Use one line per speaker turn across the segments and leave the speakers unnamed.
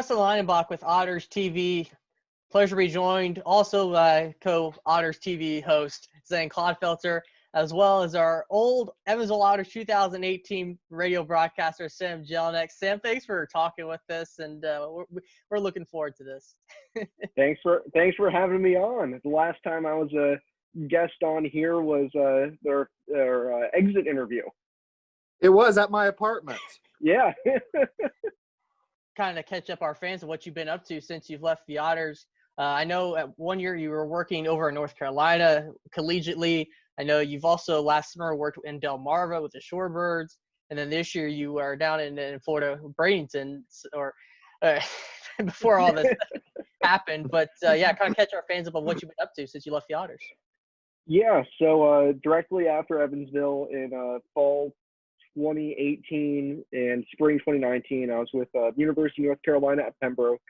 Preston Leinenbach with OttersTV. Pleasure to be joined also by co-OttersTV host Zane Clodfelter, as well as our old Evansville Otters 2018 radio broadcaster Sam Jellinek. Sam, thanks for talking with us, and we're looking forward to this.
Thanks for having me on. The last time I was a guest on here was their exit interview.
It was at my apartment.
Yeah.
Kind of catch up our fans of what you've been up to since you've left the Otters. I know at 1 year you were working over in North Carolina collegiately. I know you've also last summer worked in Delmarva with the Shorebirds, and then this year you are down in Florida, Bradenton, or before all this happened. But kind of catch our fans up on what you've been up to since you left the Otters.
Yeah, so directly after Evansville in fall 2018 and spring 2019, I was with the University of North Carolina at Pembroke,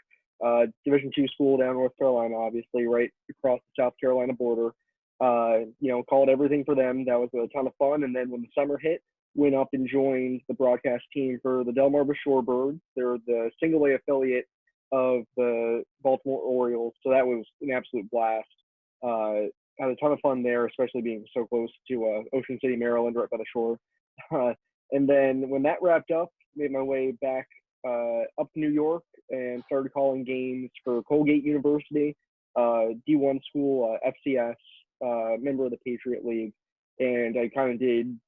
Division II school down in North Carolina, obviously right across the South Carolina border. Called everything for them. That was a ton of fun. And then when the summer hit, went up and joined the broadcast team for the Delmarva Shorebirds. They're the single A affiliate of the Baltimore Orioles. So that was an absolute blast. Had a ton of fun there, especially being so close to Ocean City, Maryland, right by the shore. And then when that wrapped up, made my way back up to New York and started calling games for Colgate University, D1 school, FCS, member of the Patriot League. And I kind of did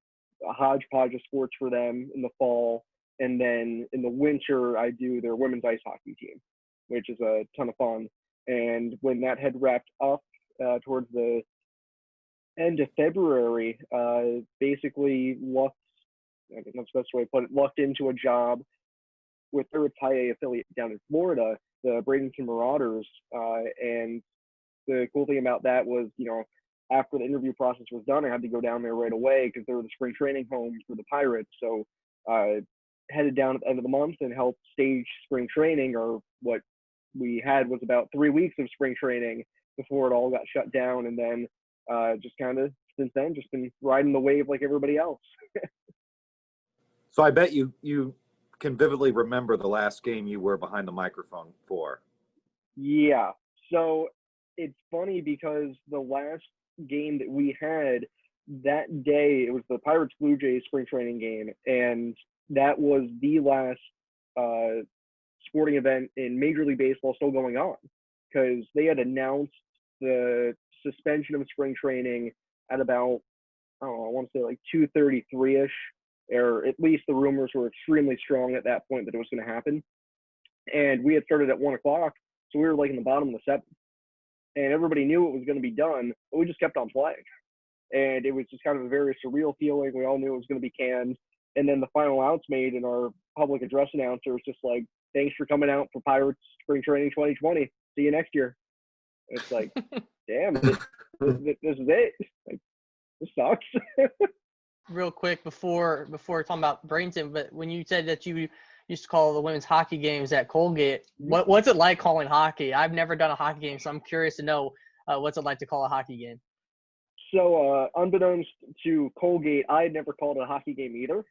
a hodgepodge of sports for them in the fall. And then in the winter, I do their women's ice hockey team, which is a ton of fun. And when that had wrapped up towards the end of February, basically lucked into a job with their high A affiliate down in Florida, the Bradenton Marauders. And the cool thing about that was, after the interview process was done, I had to go down there right away because they were the spring training home for the Pirates. So headed down at the end of the month and helped stage spring training, or what we had was about 3 weeks of spring training before it all got shut down. And then just kind of since then, just been riding the wave like everybody else.
So I bet you can vividly remember the last game you were behind the microphone for.
Yeah. So it's funny because the last game that we had that day, it was the Pirates Blue Jays spring training game. And that was the last sporting event in Major League Baseball still going on, because they had announced the suspension of spring training at about, I want to say like 2:33-ish. Or at least the rumors were extremely strong at that point that it was going to happen. And we had started at 1 o'clock, so we were like in the bottom of the seventh. And everybody knew it was going to be done, but we just kept on playing. And it was just kind of a very surreal feeling. We all knew it was going to be canned. And then the final out's made, and our public address announcer was just like, "Thanks for coming out for Pirates Spring Training 2020. See you next year." And it's like, damn, this is it. Like, this sucks.
Real quick before talking about Bradenton, but when you said that you used to call the women's hockey games at Colgate, what's it like calling hockey? I've never done a hockey game, so I'm curious to know what's it like to call a hockey game.
So unbeknownst to Colgate, I had never called a hockey game either.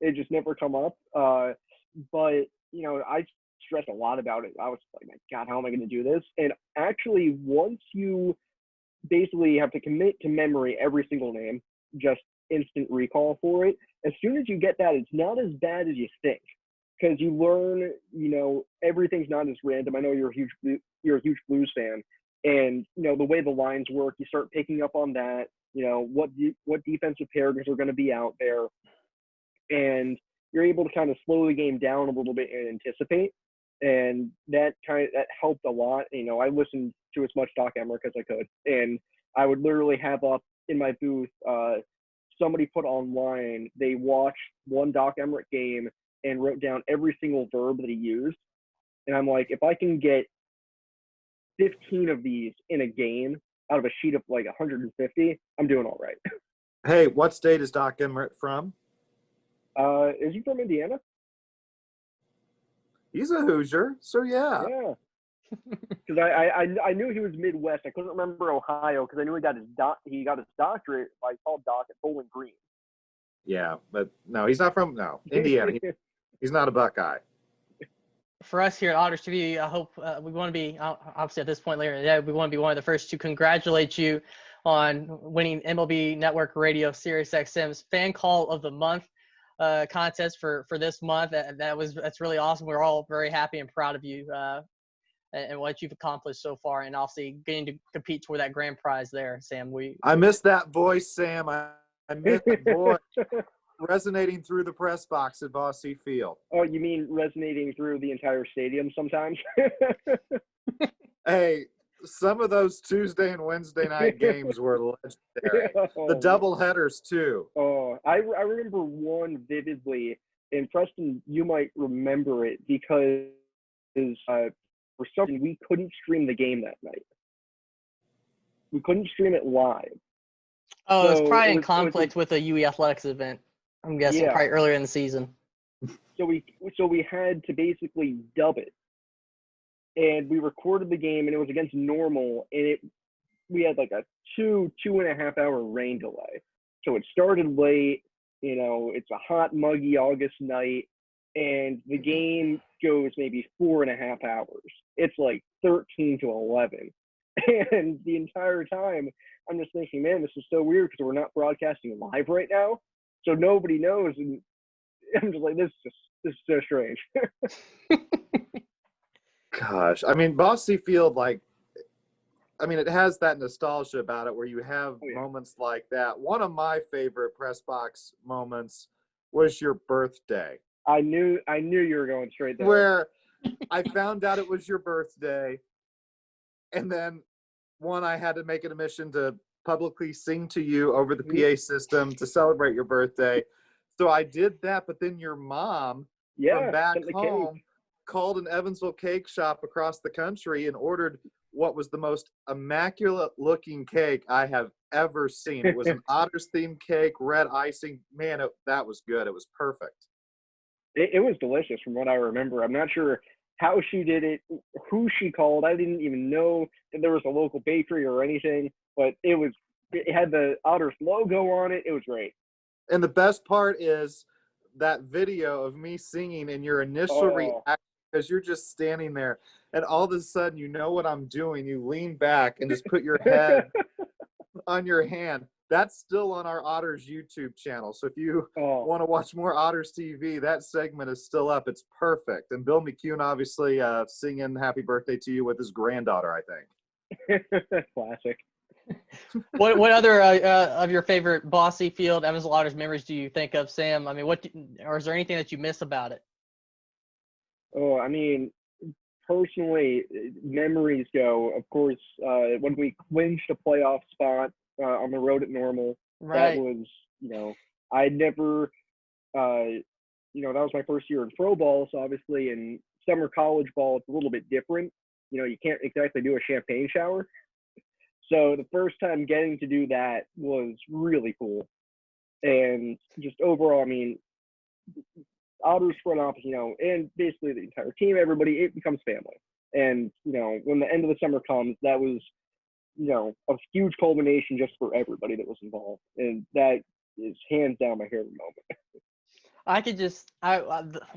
It just never come up. But I stressed a lot about it. I was like, my God, how am I going to do this? And actually, once you basically have to commit to memory every single name, just instant recall for it. As soon as you get that, it's not as bad as you think, because you learn, everything's not as random. I know you're a huge Blues fan, and the way the lines work, you start picking up on that. What defensive pairings are going to be out there, and you're able to kind of slow the game down a little bit and anticipate. And that helped a lot. I listened to as much Doc Emmerich as I could, and I would literally have up in my booth, somebody put online, they watched one Doc Emmerich game and wrote down every single verb that he used. And I'm like, if I can get 15 of these in a game out of a sheet of like 150, I'm doing all right.
Hey, what state is Doc Emmerich from?
Is he from Indiana?
He's a Hoosier, so yeah.
Yeah. Because I knew he was Midwest. I couldn't remember Ohio because I knew he got his doctorate by called Doc at Bowling Green.
Yeah, but no, he's not from Indiana. He's not a Buckeye.
For us here at OttersTV, I hope we want to be, obviously at this point later in the day, we want to be one of the first to congratulate you on winning MLB Network Radio Sirius XM's Fan Call of the Month contest for this month. That's really awesome. We're all very happy and proud of you and what you've accomplished so far, and obviously getting to compete toward that grand prize there, Sam.
I miss that voice, Sam. I miss that voice. Resonating through the press box at Bosse Field.
Oh, you mean resonating through the entire stadium sometimes?
Hey, some of those Tuesday and Wednesday night games were legendary. The double headers too.
Oh, I remember one vividly, and Preston, you might remember it because for some reason we couldn't stream the game that night. We couldn't stream it live.
Oh, so it was probably in conflict with a UE Athletics event. I'm guessing probably earlier in the season.
So we had to basically dub it, and we recorded the game, and it was against Normal, and we had like a 2.5 hour rain delay. So it started late. It's a hot, muggy August night, and the game goes maybe 4.5 hours. It's like 13 to 11, and the entire time I'm just thinking, man, this is so weird because we're not broadcasting live right now. So nobody knows, and I'm just like, this is so strange.
Gosh, I mean, Bosse Field, it has that nostalgia about it where you have moments like that. One of my favorite press box moments was your birthday.
I knew you were going straight there.
Where I found out it was your birthday, and then I had to make it a mission to publicly sing to you over the PA system to celebrate your birthday. So I did that, but then your mom from back home called an Evansville cake shop across the country and ordered what was the most immaculate looking cake I have ever seen. It was an Otters themed cake, red icing. Man, that was good. It was perfect.
It was delicious from what I remember. I'm not sure how she did it, who she called. I didn't even know that there was a local bakery or anything, but it had the Otters logo on it. It was great.
And the best part is that video of me singing and your initial reaction, because you're just standing there and all of a sudden you know what I'm doing. You lean back and just put your head on your hand. That's still on our Otters YouTube channel. So if you want to watch more Otters TV, that segment is still up. It's perfect. And Bill McKeon obviously singing happy birthday to you with his granddaughter, I think.
Classic.
What other of your favorite Bosse Field Evansville Otters memories do you think of, Sam? I mean, or is there anything that you miss about it?
Oh, I mean, personally, memories go, of course, when we clinched a playoff spot on the road at Normal.
Right.
That was, I never, that was my first year in pro ball. So obviously in summer college ball, it's a little bit different. You can't exactly do a champagne shower. So the first time getting to do that was really cool. And just overall, I mean, Otters front office, and basically the entire team, everybody, it becomes family. And, when the end of the summer comes, that was, a huge culmination just for everybody that was involved. And that is hands down my favorite moment.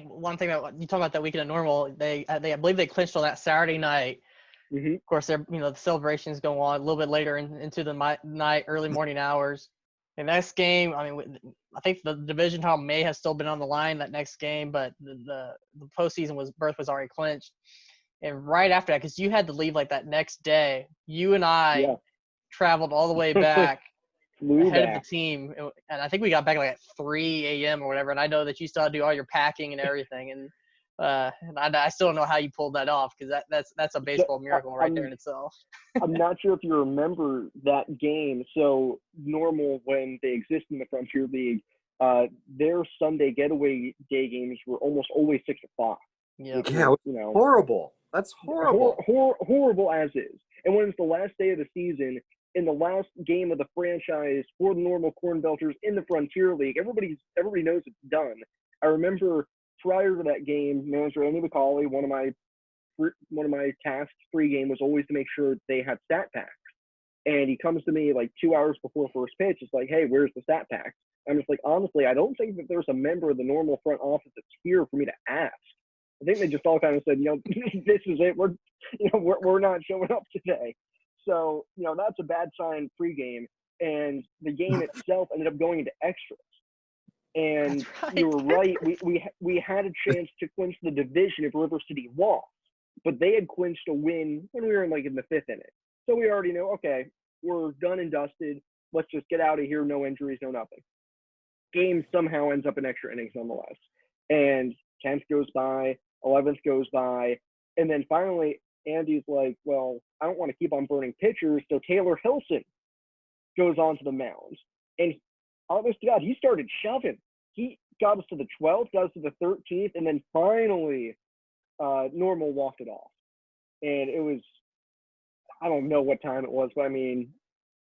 One thing that you talk about that weekend at Normal, I believe they clinched on that Saturday night.
Mm-hmm.
Of course, the celebrations go on a little bit later into the night, early morning hours. The next game, I mean, I think the division title may have still been on the line that next game, but the postseason berth was already clinched. And right after that, because you had to leave like that next day, you and I traveled all the way back ahead of the team. And I think we got back like at 3 a.m. or whatever. And I know that you still had to do all your packing and everything. And I still don't know how you pulled that off, because that's a baseball miracle right there in itself.
I'm not sure if you remember that game. So Normal, when they exist in the Frontier League, their Sunday getaway day games were almost always 6 o'clock.
Yeah,
horrible. That's horrible.
Horrible as is. And when it's the last day of the season, in the last game of the franchise for the Normal Corn Belters in the Frontier League, everybody knows it's done. I remember prior to that game, manager Andy McCauley, one of my tasks pre-game was always to make sure they had stat packs. And he comes to me like 2 hours before first pitch. It's like, hey, where's the stat pack? I'm just like, honestly, I don't think that there's a member of the normal front office that's here for me to ask. I think they just all kind of said, this is it. We're not showing up today. So, that's a bad sign pregame. And the game itself ended up going into extras. And
right.
You were right. We had a chance to clinch the division if River City lost, but they had clinched a win when we were in the fifth inning. So we already know, okay, we're done and dusted. Let's just get out of here. No injuries, no nothing. Game somehow ends up in extra innings nonetheless. And 10th goes by, 11th goes by, and then finally Andy's like, well, I don't want to keep on burning pitchers, so Taylor Hilson goes onto the mound. And honest to God, he started shoving. He got us to the 12th, got us to the 13th, and then finally Normal walked it off. And it was, I don't know what time it was, but I mean,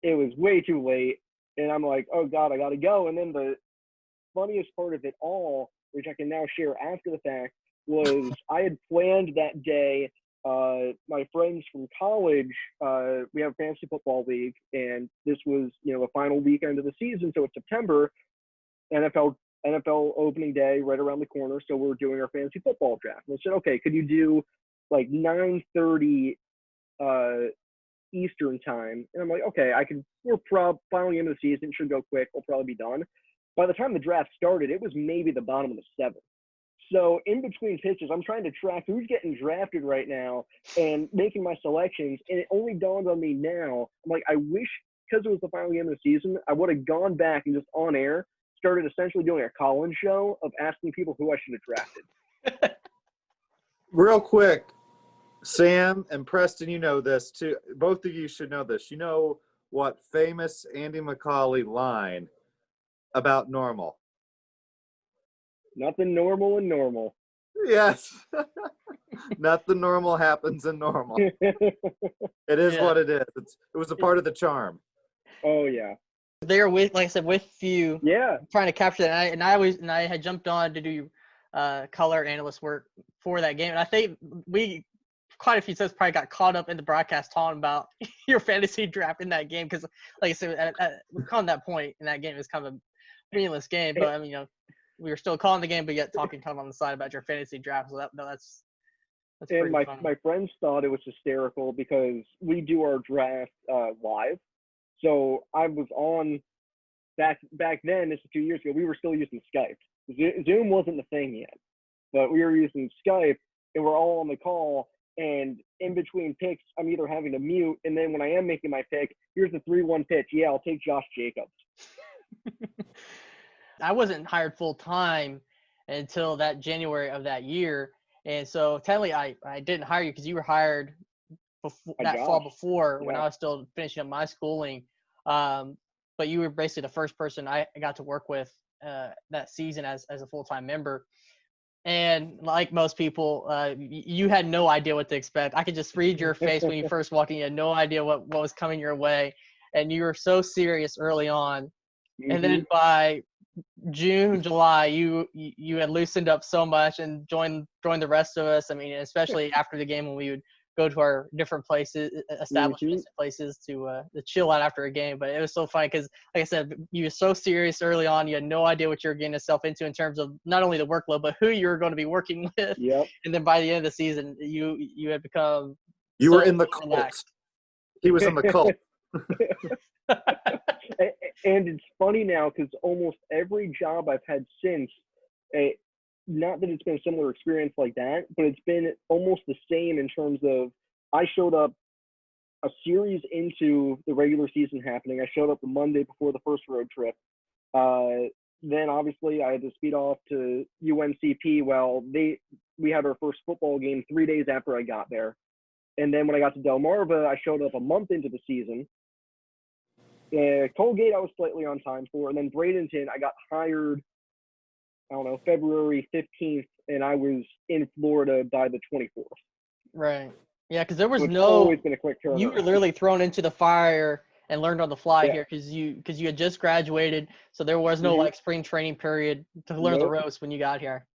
it was way too late. And I'm like, oh God, I got to go. And then the funniest part of it all, which I can now share after the fact, was I had planned that day, my friends from college, we have a fantasy football league, and this was, the final weekend of the season. So it's September, NFL opening day right around the corner. So we're doing our fantasy football draft. And I said, okay, could you do like 9:30 Eastern time? And I'm like, okay, we're finally into the season, should go quick, we'll probably be done. By the time the draft started, it was maybe the bottom of the seventh. So in between pitches, I'm trying to track who's getting drafted right now and making my selections. And it only dawned on me now, I'm like, I wish, because it was the final game of the season, I would have gone back and just on air started essentially doing a call-in show of asking people who I should have drafted.
Real quick, Sam and Preston, you know this too. Both of you should know this. You know what famous Andy McCauley line about Normal?
Nothing normal in Normal.
Yes. Nothing normal happens in Normal. It is what it is. It was a part of the charm.
Oh, yeah.
There with, like I said, with you.
Yeah.
Trying to capture that. And I had jumped on to do color analyst work for that game. And I think quite a few times probably got caught up in the broadcast talking about your fantasy draft in that game. Because, like I said, on that point in that game, it was kind of a meaningless game. But, I mean, we were still calling the game, but yet talking kind of on the side about your fantasy draft. So that's
and
pretty funny.
My friends thought it was hysterical because we do our draft live. So I was on back then, this is 2 years ago, we were still using Skype. Zoom wasn't the thing yet, but we were using Skype, and we're all on the call. And in between picks, I'm either having to mute, and then when I am making my pick, here's the 3-1 pitch. Yeah, I'll take Josh Jacobs.
I wasn't hired full time until that January of that year, and so technically I didn't hire you because you were hired fall before when I was still finishing up my schooling. But you were basically the first person I got to work with that season as a full-time member. And like most people, you had no idea what to expect. I could just read your face when you first walked in. You had no idea what was coming your way, and you were so serious early on. Mm-hmm. And then by June, July, you had loosened up so much and joined the rest of us. I mean, especially after the game when we would go to our different places, establishments, places to chill out after a game. But it was so funny because, like I said, you were so serious early on. You had no idea what you were getting yourself into in terms of not only the workload, but who you were going to be working with.
Yep.
And then by the end of the season, you had become
you were in the cult. Relaxed. He was in the cult.
And it's funny now because almost every job I've had since, not that it's been a similar experience like that, but it's been almost the same in terms of I showed up a series into the regular season happening. I showed up the Monday before the first road trip. Then obviously I had to speed off to UNCP. Well, we had our first football game 3 days after I got there. And then when I got to Delmarva, I showed up a month into the season. Colgate I was slightly on time for, and then Bradenton I got hired, I don't know, February 15th, and I was in Florida by the 24th.
Right. Yeah, because there was
always been a quick turnaround.
You were literally thrown into the fire and learned on the fly here because you had just graduated, so there was no like spring training period to learn the ropes when you got here.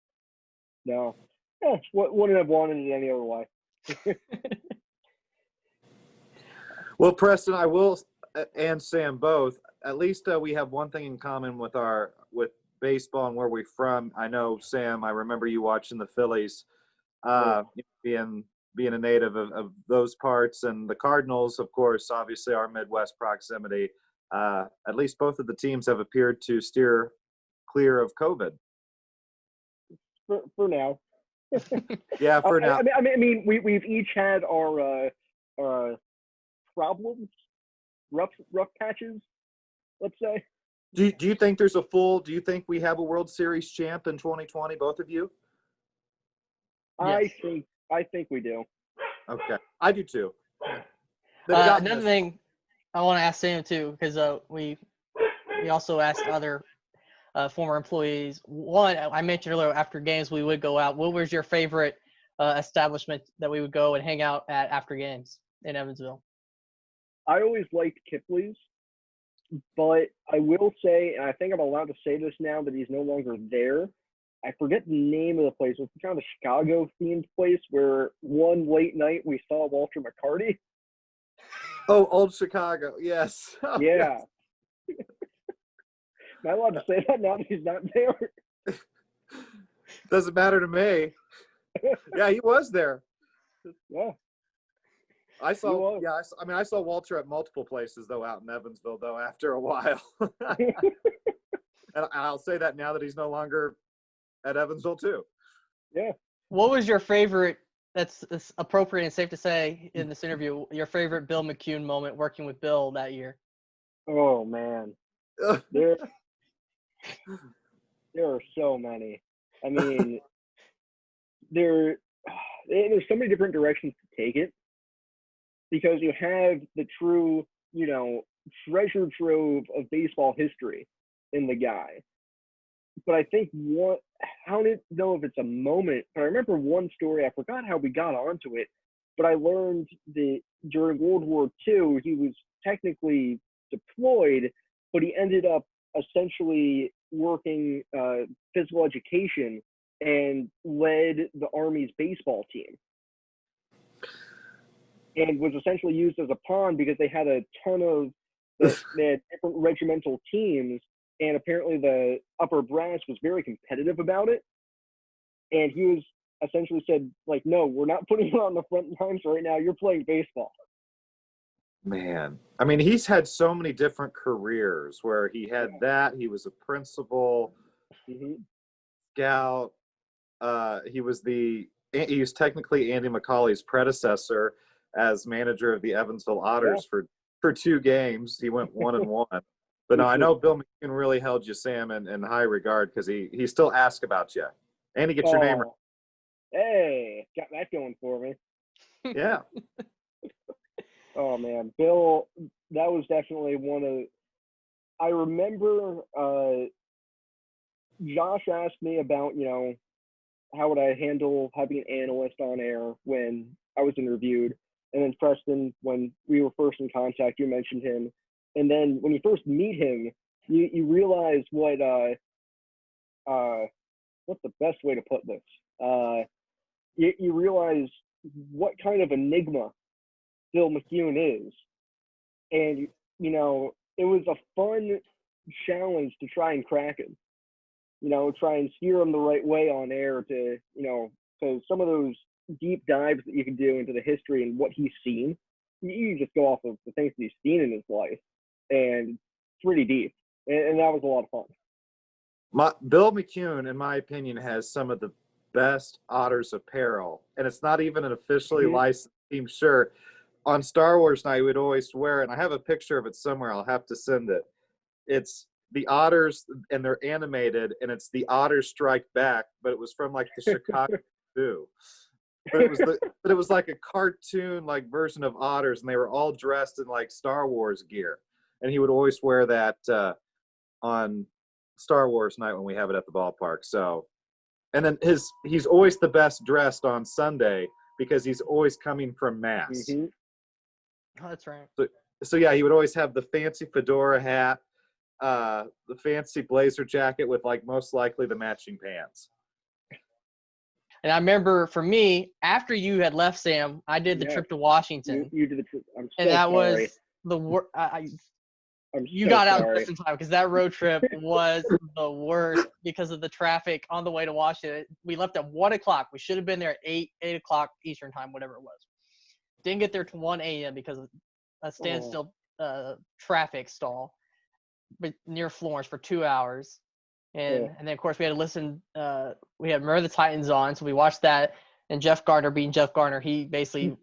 No. Yeah, wouldn't have wanted it any other way.
Well, Preston, I will and Sam both. At least we have one thing in common with baseball and where we're from. I know, Sam, I remember you watching the Phillies, being a native of those parts, and the Cardinals, of course, obviously our Midwest proximity. At least both of the teams have appeared to steer clear of COVID.
For now.
Yeah, for now.
I mean, we've each had our problems, rough patches, let's say.
Do you think do you think we have a World Series champ in 2020, both of you?
Yes. I think we do.
Okay. I do too.
Another thing I want to ask Sam too, because we also asked other former employees. One, I mentioned earlier, after games we would go out. What was your favorite establishment that we would go and hang out at after games in Evansville?
I always liked Kipley's, but I will say, and I think I'm allowed to say this now that he's no longer there, I forget the name of the place. It's kind of a Chicago-themed place where one late night we saw Walter McCarty.
Oh, Old Chicago, yes. Oh,
yeah.
Yes.
Am I allowed to say that now that he's not there?
Doesn't matter to me. Yeah, he was there.
Yeah.
I saw Walter at multiple places, though, out in Evansville, though, after a while. And I'll say that now that he's no longer at Evansville, too.
Yeah.
What was your favorite, that's appropriate and safe to say in this interview, your favorite Bill McKeon moment working with Bill that year?
Oh, man. There are so many. I mean, there's so many different directions to take it, because you have the true, treasure trove of baseball history in the guy. But I think I don't know if it's a moment, but I remember one story, I forgot how we got onto it, but I learned that during World War II, he was technically deployed, but he ended up essentially working physical education and led the Army's baseball team, and was essentially used as a pawn because they had a ton of they had different regimental teams, and apparently the upper brass was very competitive about it, and he was essentially said, like, no, we're not putting you on the front lines right now, you're playing baseball.
Man, I mean, he's had so many different careers where he had that. He was a principal, scout. He was technically Andy McCauley's predecessor as manager of the Evansville Otters for 2 games. He went 1-1. But no, I know Bill McKeon really held you, Sam, in high regard, because he still asks about you, and he gets your name right.
Hey, got that going for me.
Yeah.
Oh, man. Bill, that was definitely I remember Josh asked me about, how would I handle having an analyst on air when I was interviewed. And then Preston, when we were first in contact, you mentioned him. And then when you first meet him, you realize what's the best way to put this? You realize what kind of enigma Bill McKeon is. And, it was a fun challenge to try and crack him, try and steer him the right way on air to, because some of those deep dives that you can do into the history and what he's seen, you just go off of the things that he's seen in his life, and it's pretty deep. And that was a lot of fun.
Bill McKeon, in my opinion, has some of the best Otters apparel, and it's not even an officially licensed team shirt. On Star Wars night, we'd always wear it, and I have a picture of it somewhere. I'll have to send it. It's the Otters, and they're animated, and it's the Otters Strike Back, but it was from like the Chicago Zoo. But it was like a cartoon like version of Otters, and they were all dressed in like Star Wars gear. And he would always wear that on Star Wars night when we have it at the ballpark. So, and then he's always the best dressed on Sunday because he's always coming from Mass.
Oh, that's right.
So yeah, he would always have the fancy fedora hat, the fancy blazer jacket with like most likely the matching pants.
And I remember for me, after you had left, Sam, I did the trip to Washington.
You did the trip. I'm so
and that
sorry.
was the worst. You
so
got out
sorry.
just in time because that road trip was the worst because of the traffic on the way to Washington. We left at 1 o'clock. We should have been there at 8 o'clock Eastern time, whatever it was. Didn't get there till 1 a.m. because of a standstill traffic stall near Florence for 2 hours. And then, of course, we had to listen. We had Remember the Titans on, so we watched that. And Jeff Gardner being Jeff Gardner, he basically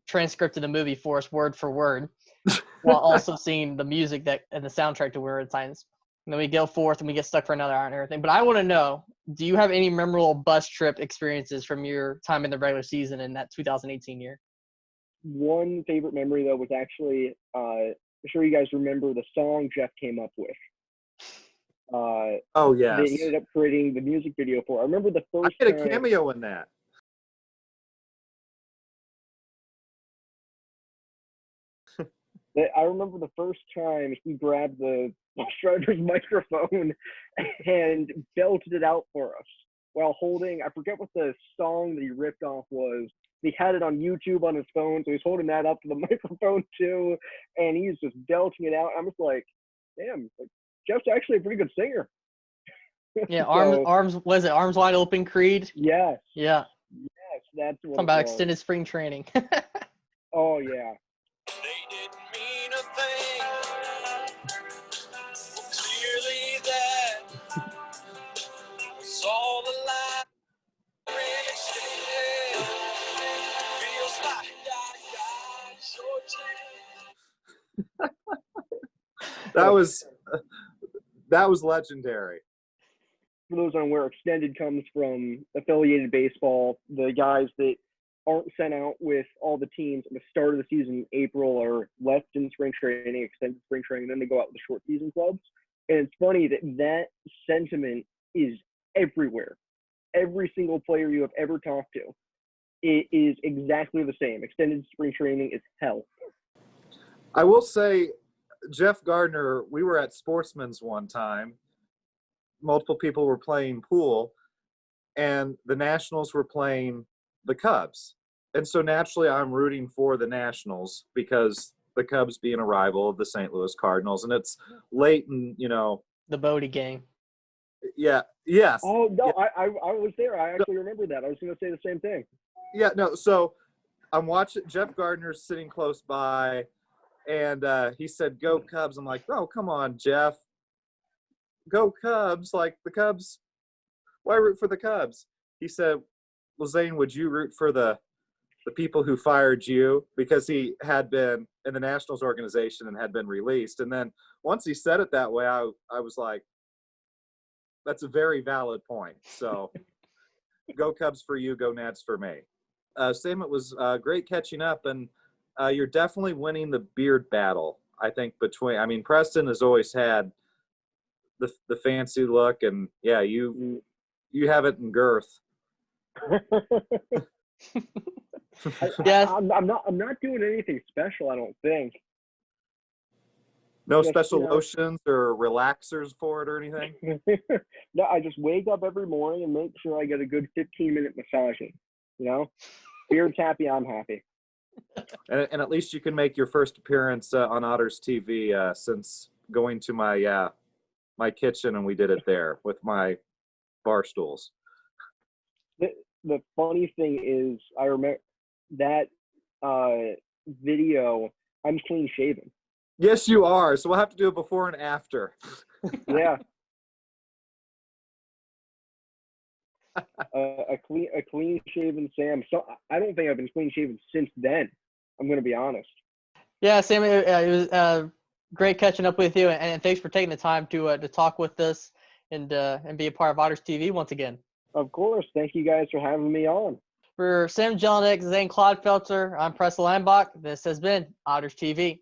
transcripted the movie for us word for word while also seeing the music and the soundtrack to Remember the Titans. And then we go forth and we get stuck for another hour and everything. But I want to know, do you have any memorable bus trip experiences from your time in the regular season in that 2018 year?
One favorite memory, though, was actually, I'm sure you guys remember the song Jeff came up with.
Oh, yes.
They ended up creating the music video for. I remember the first
I had a cameo in that.
I remember the first time he grabbed the bus driver's microphone and belted it out for us while holding, I forget what the song that he ripped off was. He had it on YouTube on his phone, so he's holding that up to the microphone too, and he's just belting it out. I'm just like, damn, like, Jeff's actually a pretty good singer.
Yeah,
So,
arms Wide Open Creed?
Yes.
Yeah.
Yes, that's what
Talking about extended spring training.
Oh, yeah.
They didn't mean a thing. Well, clearly that was all a lie. Really still feels like I got shortchanged.
That was legendary.
For those unaware, extended comes from affiliated baseball. The guys that aren't sent out with all the teams at the start of the season in April are left in spring training, extended spring training, and then they go out with the short season clubs. And it's funny that sentiment is everywhere. Every single player you have ever talked to, it is exactly the same. Extended spring training is hell.
I will say, Jeff Gardner, we were at Sportsman's one time. Multiple people were playing pool, and the Nationals were playing the Cubs. And so naturally I'm rooting for the Nationals because the Cubs being a rival of the St. Louis Cardinals. And it's late in,
the Bodie game.
Yeah. Yes.
Oh, no,
yeah.
I was there. I actually remember that. I was going to say the same thing.
Yeah, no. So I'm watching Jeff Gardner's sitting close by, and he said, "Go Cubs." I'm like, "Oh, come on, Jeff. Go Cubs." Like, the Cubs, why root for the Cubs? He said, "Well, Zane, would you root for the people who fired you?" Because he had been in the Nationals organization and had been released. And then once he said it that way, I was like, that's a very valid point. So go Cubs for you, go Nats for me. Sam, it was great catching up, and you're definitely winning the beard battle, I think, Preston has always had the fancy look, and yeah, you have it in girth.
Yes.
I'm not doing anything special, I don't think.
No special lotions or relaxers for it or anything?
No, I just wake up every morning and make sure I get a good 15-minute massaging. Beard's happy, I'm happy.
And at least you can make your first appearance on OttersTV since going to my my kitchen, and we did it there with my bar stools.
The funny thing is, I remember that video, I'm clean shaven.
Yes, you are. So we'll have to do it before and after.
Yeah. A clean shaven Sam. So I don't think I've been clean shaven since then. I'm going to be honest.
Yeah, Sam, it was great catching up with you, and thanks for taking the time to talk with us and be a part of OttersTV once again.
Of course. Thank you guys for having me on.
For Sam Jellinek, Zane Clodfelter, I'm Preston Leinenbach. This has been OttersTV.